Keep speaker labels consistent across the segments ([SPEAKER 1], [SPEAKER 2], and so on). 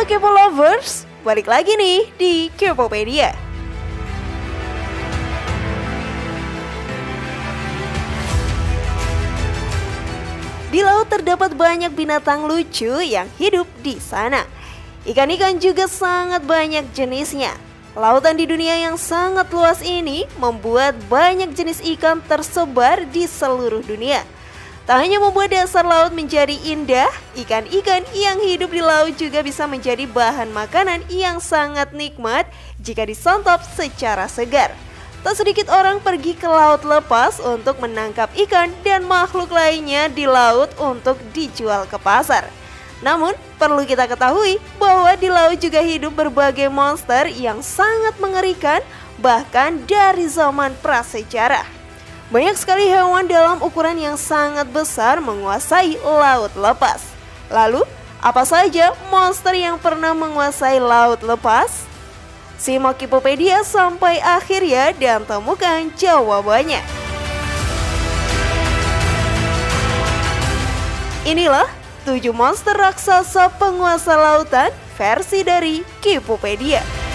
[SPEAKER 1] Halo Kepo Lovers, balik lagi nih di Kepopedia. Di laut terdapat banyak binatang lucu yang hidup di sana. Ikan-ikan juga sangat banyak jenisnya. Lautan di dunia yang sangat luas ini membuat banyak jenis ikan tersebar di seluruh dunia. Tak hanya membuat dasar laut menjadi indah, ikan-ikan yang hidup di laut juga bisa menjadi bahan makanan yang sangat nikmat jika disantap secara segar. Tak sedikit orang pergi ke laut lepas untuk menangkap ikan dan makhluk lainnya di laut untuk dijual ke pasar. Namun, perlu kita ketahui bahwa di laut juga hidup berbagai monster yang sangat mengerikan bahkan dari zaman prasejarah. Banyak sekali hewan dalam ukuran yang sangat besar menguasai laut lepas. Lalu, apa saja monster yang pernah menguasai laut lepas? Simak Kepopedia sampai akhir ya dan temukan jawabannya. Inilah 7 monster raksasa penguasa lautan versi dari Kepopedia.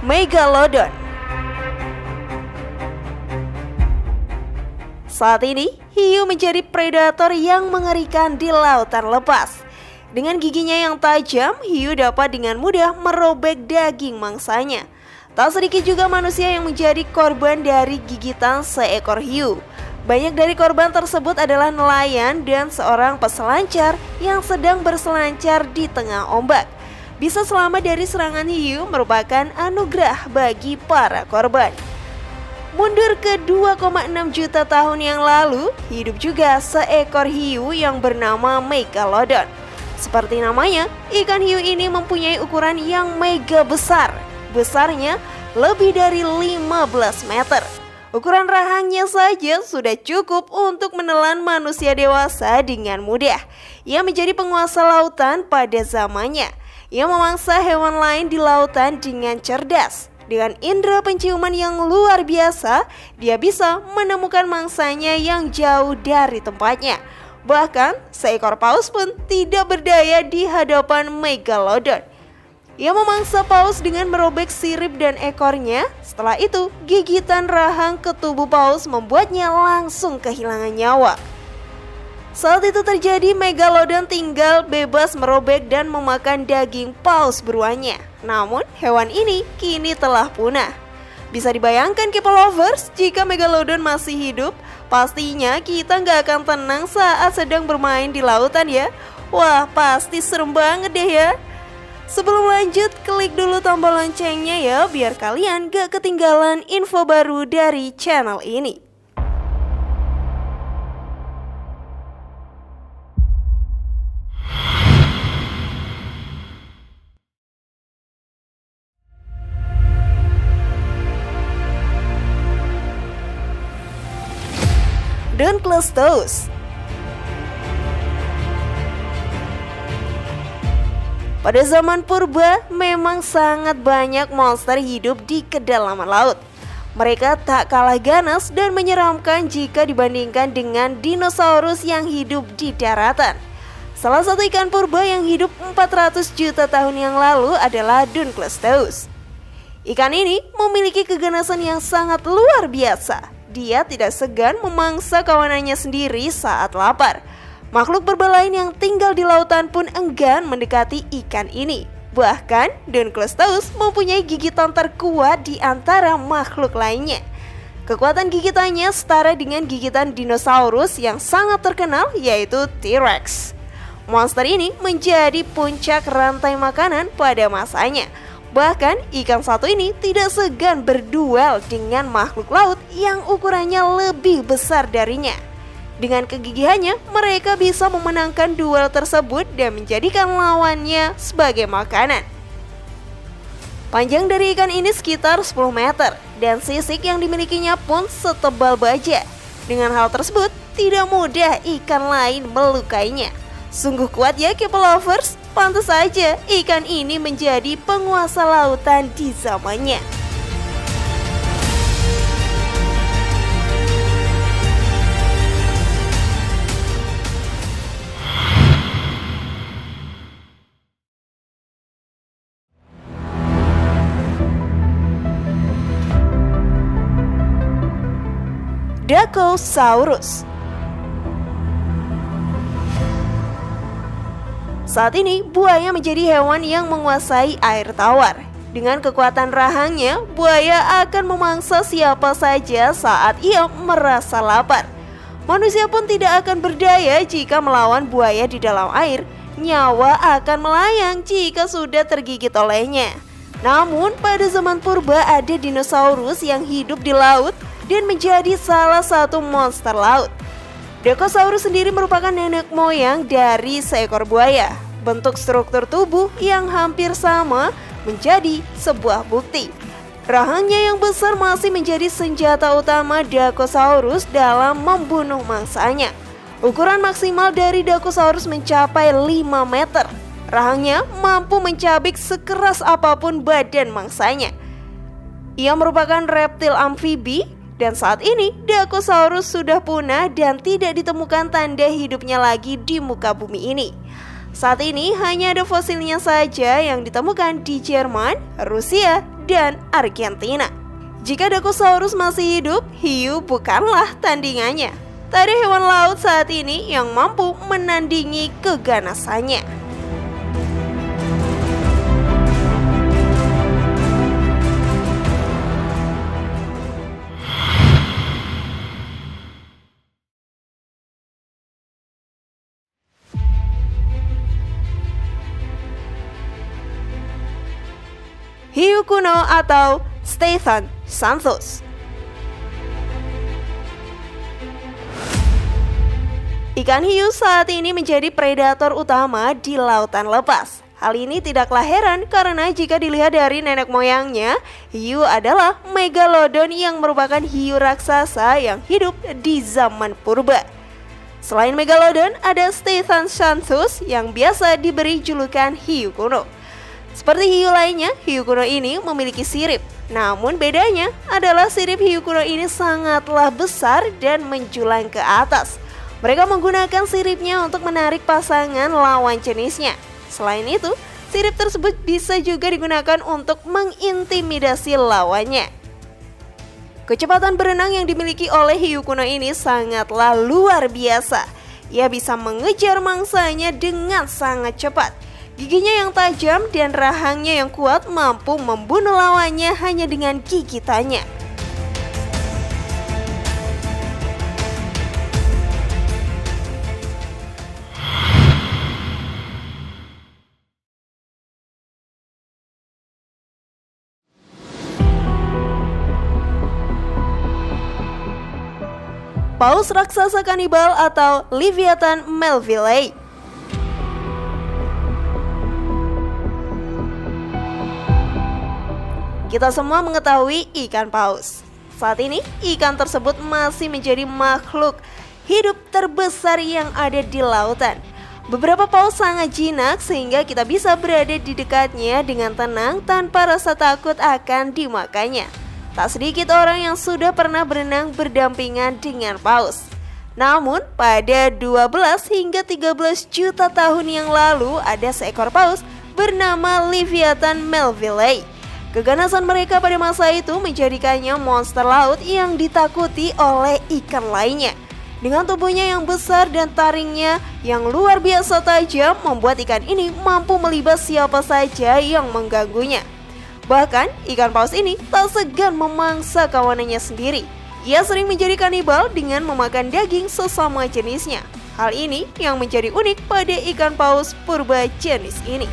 [SPEAKER 1] Megalodon. Saat ini, hiu menjadi predator yang mengerikan di lautan lepas. Dengan giginya yang tajam, hiu dapat dengan mudah merobek daging mangsanya. Tak sedikit juga manusia yang menjadi korban dari gigitan seekor hiu. Banyak dari korban tersebut adalah nelayan dan seorang peselancar yang sedang berselancar di tengah ombak. Bisa selamat dari serangan hiu merupakan anugerah bagi para korban. Mundur ke 2,6 juta tahun yang lalu, hidup juga seekor hiu yang bernama Megalodon. Seperti namanya, ikan hiu ini mempunyai ukuran yang mega besar. Besarnya lebih dari 15 meter. Ukuran rahangnya saja sudah cukup untuk menelan manusia dewasa dengan mudah. Ia menjadi penguasa lautan pada zamannya. Ia memangsa hewan lain di lautan dengan cerdas. Dengan indera penciuman yang luar biasa, dia bisa menemukan mangsanya yang jauh dari tempatnya. Bahkan, seekor paus pun tidak berdaya di hadapan Megalodon. Ia memangsa paus dengan merobek sirip dan ekornya. Setelah itu, gigitan rahang ke tubuh paus membuatnya langsung kehilangan nyawa. Saat itu terjadi, Megalodon tinggal bebas merobek dan memakan daging paus beruangnya. Namun, hewan ini kini telah punah. Bisa dibayangkan Kepo Lovers, jika Megalodon masih hidup, pastinya kita nggak akan tenang saat sedang bermain di lautan ya. Wah, pasti serem banget deh ya. Sebelum lanjut, klik dulu tombol loncengnya ya, biar kalian gak ketinggalan info baru dari channel ini. Dunkleosteus. Pada zaman purba, memang sangat banyak monster hidup di kedalaman laut. Mereka tak kalah ganas dan menyeramkan jika dibandingkan dengan dinosaurus yang hidup di daratan. Salah satu ikan purba yang hidup 400 juta tahun yang lalu adalah Dunkleosteus. Ikan ini memiliki keganasan yang sangat luar biasa. Dia tidak segan memangsa kawanannya sendiri saat lapar. Makhluk purba lain yang tinggal di lautan pun enggan mendekati ikan ini. Bahkan, Dunkleosteus mempunyai gigitan terkuat di antara makhluk lainnya. Kekuatan gigitannya setara dengan gigitan dinosaurus yang sangat terkenal, yaitu T-Rex. Monster ini menjadi puncak rantai makanan pada masanya. Bahkan ikan satu ini tidak segan berduel dengan makhluk laut yang ukurannya lebih besar darinya. Dengan kegigihannya, mereka bisa memenangkan duel tersebut dan menjadikan lawannya sebagai makanan. Panjang dari ikan ini sekitar 10 meter dan sisik yang dimilikinya pun setebal baja. Dengan hal tersebut, tidak mudah ikan lain melukainya. Sungguh kuat ya Kepo Lovers, pantas saja ikan ini menjadi penguasa lautan di zamannya. Dakosaurus. Saat ini, buaya menjadi hewan yang menguasai air tawar. Dengan kekuatan rahangnya, buaya akan memangsa siapa saja saat ia merasa lapar. Manusia pun tidak akan berdaya jika melawan buaya di dalam air. Nyawa akan melayang jika sudah tergigit olehnya. Namun, pada zaman purba ada dinosaurus yang hidup di laut dan menjadi salah satu monster laut. Dakosaurus sendiri merupakan nenek moyang dari seekor buaya. Bentuk struktur tubuh yang hampir sama menjadi sebuah bukti. Rahangnya yang besar masih menjadi senjata utama Dakosaurus dalam membunuh mangsanya. Ukuran maksimal dari Dakosaurus mencapai 5 meter. Rahangnya mampu mencabik sekeras apapun badan mangsanya. Ia merupakan reptil amfibi. Dan saat ini, Dakosaurus sudah punah dan tidak ditemukan tanda hidupnya lagi di muka bumi ini. Saat ini hanya ada fosilnya saja yang ditemukan di Jerman, Rusia, dan Argentina. Jika Dakosaurus masih hidup, hiu bukanlah tandingannya. Tak ada hewan laut saat ini yang mampu menandingi keganasannya. Hiu kuno atau Stegosaurus. Ikan hiu saat ini menjadi predator utama di lautan lepas. Hal ini tidaklah heran karena jika dilihat dari nenek moyangnya, hiu adalah megalodon yang merupakan hiu raksasa yang hidup di zaman purba. Selain megalodon, ada Stegosaurus yang biasa diberi julukan hiu kuno. Seperti hiu lainnya, hiu kuno ini memiliki sirip. Namun bedanya adalah sirip hiu kuno ini sangatlah besar dan menjulang ke atas. Mereka menggunakan siripnya untuk menarik pasangan lawan jenisnya. Selain itu, sirip tersebut bisa juga digunakan untuk mengintimidasi lawannya. Kecepatan berenang yang dimiliki oleh hiu kuno ini sangatlah luar biasa. Ia bisa mengejar mangsanya dengan sangat cepat. Giginya yang tajam dan rahangnya yang kuat mampu membunuh lawannya hanya dengan gigitannya. Paus raksasa kanibal atau Leviathan melvillei. Kita semua mengetahui ikan paus. Saat ini, ikan tersebut masih menjadi makhluk hidup terbesar yang ada di lautan. Beberapa paus sangat jinak sehingga kita bisa berada di dekatnya dengan tenang tanpa rasa takut akan dimakannya. Tak sedikit orang yang sudah pernah berenang berdampingan dengan paus. Namun, pada 12 hingga 13 juta tahun yang lalu ada seekor paus bernama Leviathan melvillei. Keganasan mereka pada masa itu menjadikannya monster laut yang ditakuti oleh ikan lainnya. Dengan tubuhnya yang besar dan taringnya yang luar biasa tajam membuat ikan ini mampu melibas siapa saja yang mengganggunya. Bahkan ikan paus ini tak segan memangsa kawanannya sendiri. Ia sering menjadi kanibal dengan memakan daging sesama jenisnya. Hal ini yang menjadi unik pada ikan paus purba jenis ini.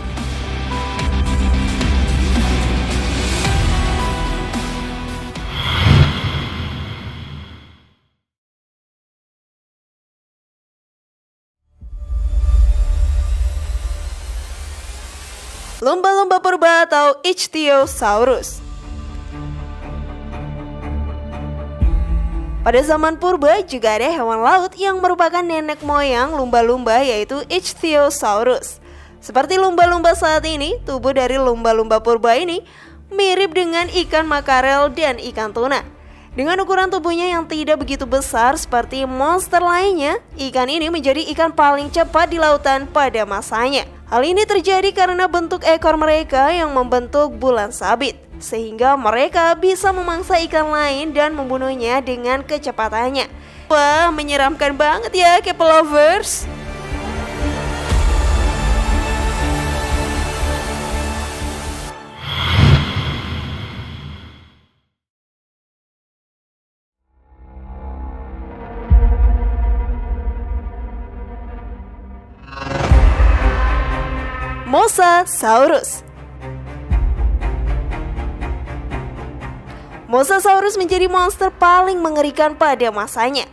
[SPEAKER 1] Lumba-lumba purba atau Ichthyosaurus. Pada zaman purba juga ada hewan laut yang merupakan nenek moyang lumba-lumba, yaitu Ichthyosaurus. Seperti lumba-lumba saat ini, tubuh dari lumba-lumba purba ini mirip dengan ikan makarel dan ikan tuna. Dengan ukuran tubuhnya yang tidak begitu besar seperti monster lainnya, ikan ini menjadi ikan paling cepat di lautan pada masanya. Hal ini terjadi karena bentuk ekor mereka yang membentuk bulan sabit, sehingga mereka bisa memangsa ikan lain dan membunuhnya dengan kecepatannya. Wah, menyeramkan banget ya, K-Lovers. Mosasaurus. Mosasaurus menjadi monster paling mengerikan pada masanya.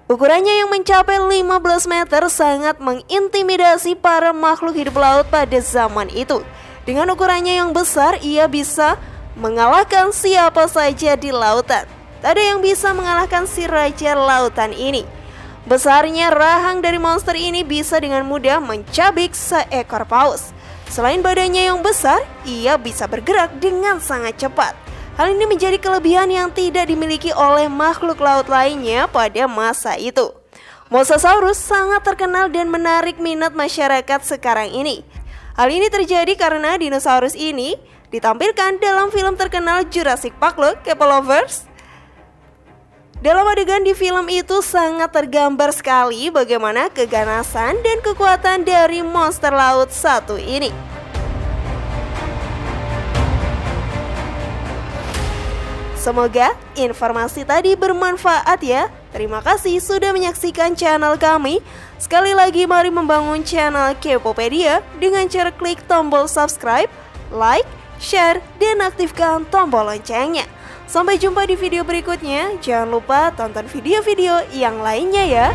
[SPEAKER 1] Ukurannya yang mencapai 15 meter sangat mengintimidasi para makhluk hidup laut pada zaman itu. Dengan ukurannya yang besar, ia bisa mengalahkan siapa saja di lautan. Tak ada yang bisa mengalahkan si raja lautan ini. Besarnya rahang dari monster ini bisa dengan mudah mencabik seekor paus. Selain badannya yang besar, ia bisa bergerak dengan sangat cepat. Hal ini menjadi kelebihan yang tidak dimiliki oleh makhluk laut lainnya pada masa itu. Mosasaurus sangat terkenal dan menarik minat masyarakat sekarang ini. Hal ini terjadi karena dinosaurus ini ditampilkan dalam film terkenal Jurassic Park loh, K-Lovers. Dalam adegan di film itu sangat tergambar sekali bagaimana keganasan dan kekuatan dari monster laut satu ini. Semoga informasi tadi bermanfaat ya. Terima kasih sudah menyaksikan channel kami. Sekali lagi mari membangun channel Kepopedia dengan cara klik tombol subscribe, like, share, dan aktifkan tombol loncengnya. Sampai jumpa di video berikutnya. Jangan lupa tonton video-video yang lainnya ya.